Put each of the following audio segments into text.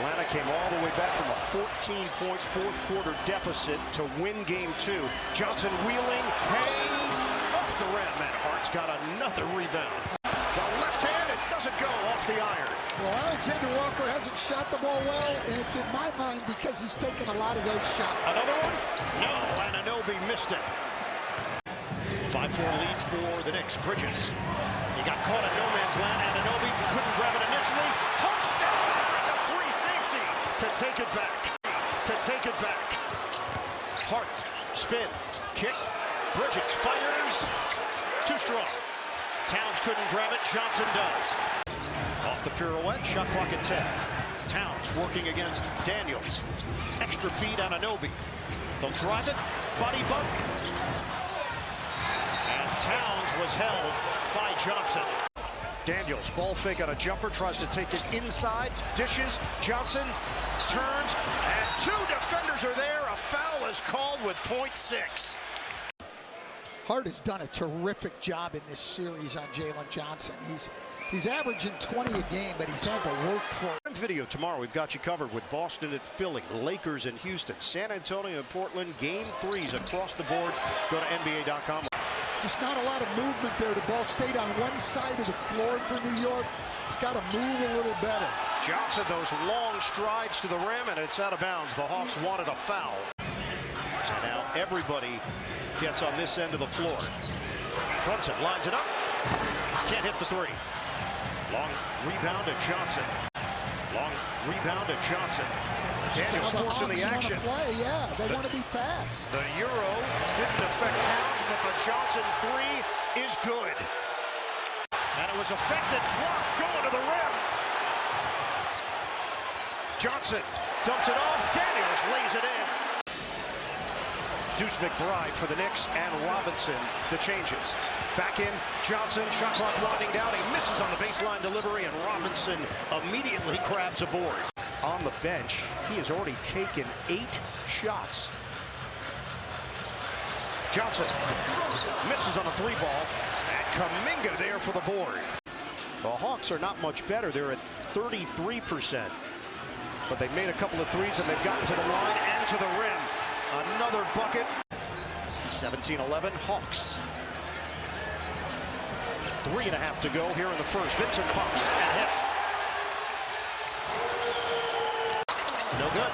Atlanta came all the way back from a 14-point fourth-quarter deficit to win Game 2. Johnson wheeling, hangs off the rim, and Hart's got another rebound. The left hand, it doesn't go off the iron. Well, Alexander Walker hasn't shot the ball well, and it's in my mind because he's taken a lot of those shots. Another one? No, Anunoby missed it. 5-4 lead for the Knicks. Bridges. He got caught in no man's land. Anunoby couldn't grab it initially. Hart steps in like a free safety to take it back. Hart, spin, kick. Bridges fires. Too strong. Towns couldn't grab it. Johnson does. Off the pirouette. Shot clock at 10. Towns working against Daniels. Extra feed Anunoby. They'll drive it. Body bump. Towns was held by Johnson. Daniels, ball fake on a jumper, tries to take it inside, dishes, Johnson turns, and two defenders are there. A foul is called with .6. Hart has done a terrific job in this series on Jalen Johnson. He's averaging 20 a game, but he's had to work for it. Video tomorrow, we've got you covered with Boston at Philly, Lakers in Houston, San Antonio and Portland, Game 3s across the board. Go to NBA.com. Just not a lot of movement there. The ball stayed on one side of the floor for New York. It's got to move a little better. Johnson, those long strides to the rim, and it's out of bounds. The Hawks wanted a foul. And now everybody gets on this end of the floor. Brunson lines it up. Can't hit the three. Long rebound to Johnson. Daniels forcing the action. Yeah, they want to be fast. The Euro didn't affect Towns, but the Johnson three is good. And it was effective. Block going to the rim. Johnson dumps it off. Daniels lays it in. Deuce McBride for the Knicks and Robinson the changes. Back in, Johnson, shot clock winding down. He misses on the baseline delivery, and Robinson immediately grabs a board. On the bench, he has already taken 8 shots. Johnson misses on a 3-ball, and Kuminga there for the board. The Hawks are not much better. They're at 33%. But they've made a couple of threes, and they've gotten to the line and to the rim. Another bucket. 17-11 Hawks. 3.5 to go here in the first. Vincent pumps and hits. No good.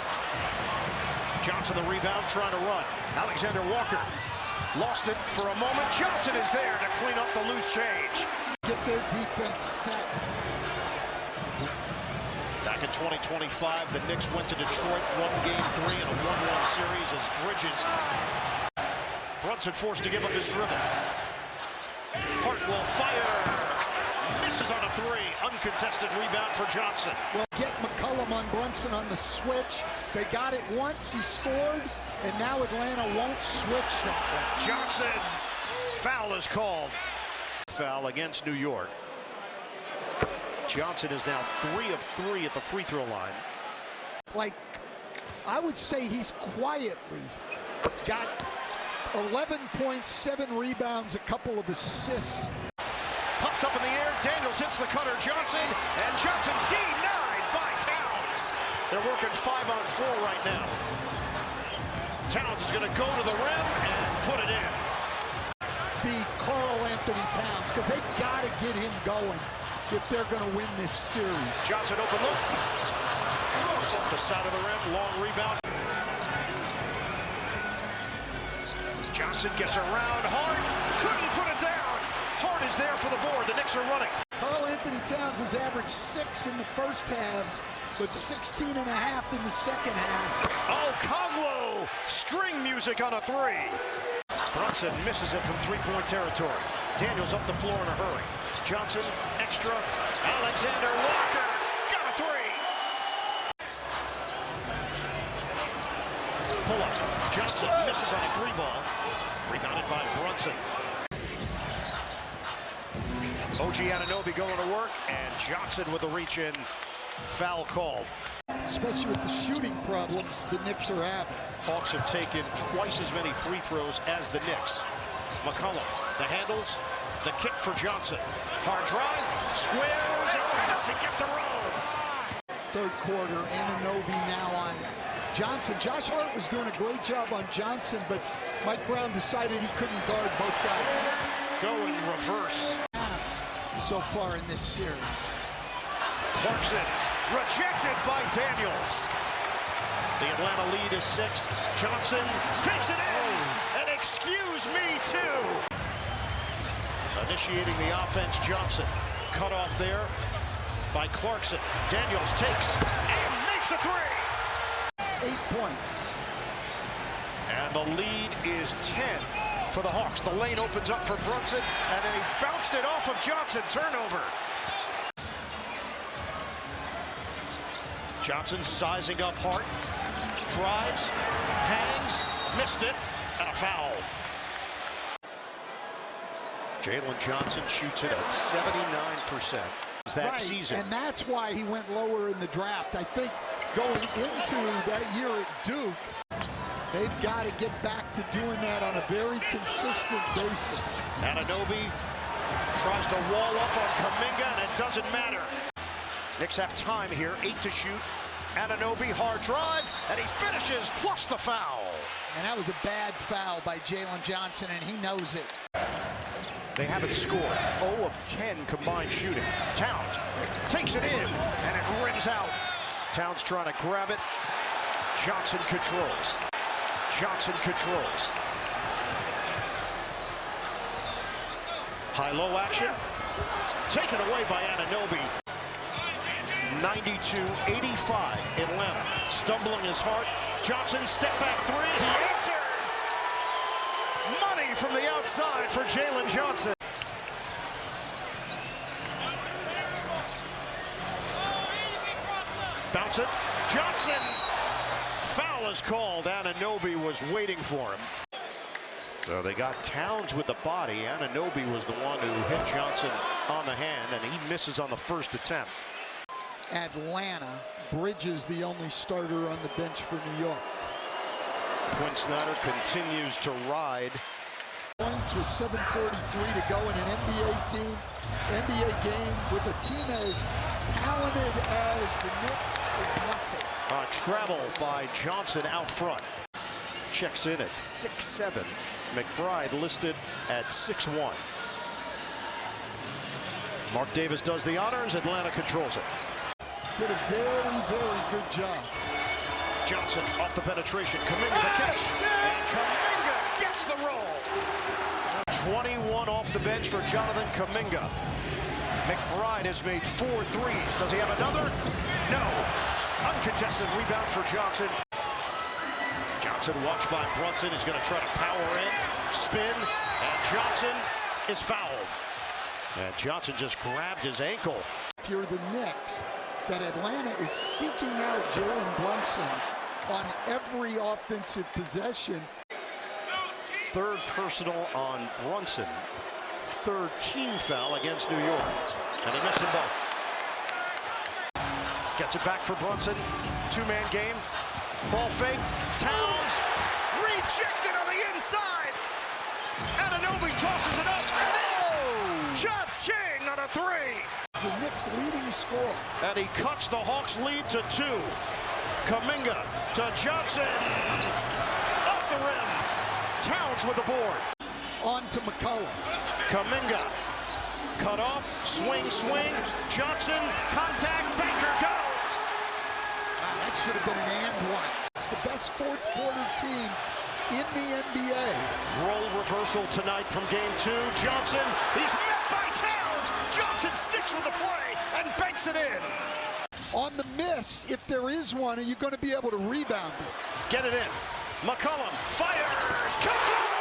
Johnson the rebound, trying to run. Alexander Walker lost it for a moment. Johnson is there to clean up the loose change. Get their defense set. Back in 2025, the Knicks went to Detroit, won Game 3 in a 1-1 series as Bridges. Brunson forced to give up his dribble. Hart will fire. Misses on a 3. Uncontested rebound for Johnson. Well, get McCollum on Brunson on the switch. They got it once. He scored. And now Atlanta won't switch that one. Johnson. Foul is called. Foul against New York. Johnson is now 3 of 3 at the free throw line. Like, I would say he's quietly got 11.7 rebounds, a couple of assists. Pumped up in the air, Daniels hits the cutter, Johnson, and Johnson denied by Towns. They're working 5-on-4 right now. Towns is gonna go to the rim and put it in. The Carl Anthony Towns, because they've got to get him going if they're gonna win this series. Johnson open look. Off the side of the rim, long rebound. Johnson gets around Hart, couldn't put it down. Hart is there for the board. The Knicks are running. Carl Anthony Towns has averaged 6 in the first halves, but 16.5 in the second halves. Okongwu, string music on a 3. Brunson misses it from 3-point territory. Daniels up the floor in a hurry. Johnson, extra. Alexander Walker, got a 3. Pullup. Johnson misses on a 3-ball. Rebounded by Brunson. OG Anunoby going to work, and Johnson with the reach-in. Foul called. Especially with the shooting problems the Knicks are having. Hawks have taken twice as many free throws as the Knicks. McCollum, the handles, the kick for Johnson. Hard drive, squares, and doesn't get the roll. third quarter. Anunoby now on Johnson. Josh Hart was doing a great job on Johnson, but Mike Brown decided he couldn't guard both guys. Go in reverse. So far in this series. Clarkson rejected by Daniels. The Atlanta lead is 6. Johnson takes it in. And excuse me, too. Initiating the offense, Johnson. Cut off there by Clarkson. Daniels takes and makes a 3. 8 points. And the lead is 10 for the Hawks. The lane opens up for Brunson, and they bounced it off of Johnson. Turnover. Johnson sizing up Hart. Drives, hangs, missed it, and a foul. Jalen Johnson shoots it at 79% that season. And that's why he went lower in the draft. I think going into that year at Duke, they've got to get back to doing that on a very consistent basis. Anunoby tries to wall up on Kuminga, and it doesn't matter. Knicks have time here, 8 to shoot. Anunoby, hard drive, and he finishes, plus the foul. And that was a bad foul by Jalen Johnson, and he knows it. They haven't scored. 0 of 10 combined shooting. Towns takes it in, and it rims out. Towns trying to grab it. Johnson controls. Johnson controls. High-low action. Taken away by Anunoby. 92-85 Atlanta. Stumbling his Hart. Johnson, step back 3. He answers! Money from the outside for Jalen Johnson. Bounce it. Johnson! Foul is called. Anunoby was waiting for him. So they got Towns with the body. Anunoby was the one who hit Johnson on the hand, and he misses on the first attempt. Atlanta, Bridges the only starter on the bench for New York. Quinn Snyder continues to ride. Points with 7:43 to go in an NBA game with a team as talented as the Knicks is nothing. Travel by Johnson out front. Checks in at 6'7". McBride listed at 6'1". Mark Davis does the honors. Atlanta controls it. Did a very, very good job. Johnson off the penetration. Kuminga the catch. And Kuminga gets the roll. 21 off the bench for Jonathan Kuminga. McBride has made 4 threes. Does he have another? No. Uncontested rebound for Johnson. Johnson watched by Brunson. He's going to try to power in. Spin. And Johnson is fouled. And Johnson just grabbed his ankle. If you're the Knicks, that Atlanta is seeking out Jalen Brunson on every offensive possession. 3rd personal on Brunson. 3rd team foul against New York. And he missed them both. Gets it back for Brunson. 2-man game. Ball fake. Towns rejected on the inside. Anunoby tosses it up. Oh! Cha-ching on a 3. The Knicks leading scorer. And he cuts the Hawks lead to 2. Kuminga to Johnson. Off the rim. Towns with the board. On to McCollum. Kuminga. Cut off. Swing. Johnson. Contact. Baker goes. Wow, that should have been an and one. It's the best 4th quarter team in the NBA. Role reversal tonight from game 2. Johnson. He's met by Towns. Johnson sticks with the play and banks it in. On the miss, if there is one, are you going to be able to rebound it? Get it in. McCollum fires. Kaboom!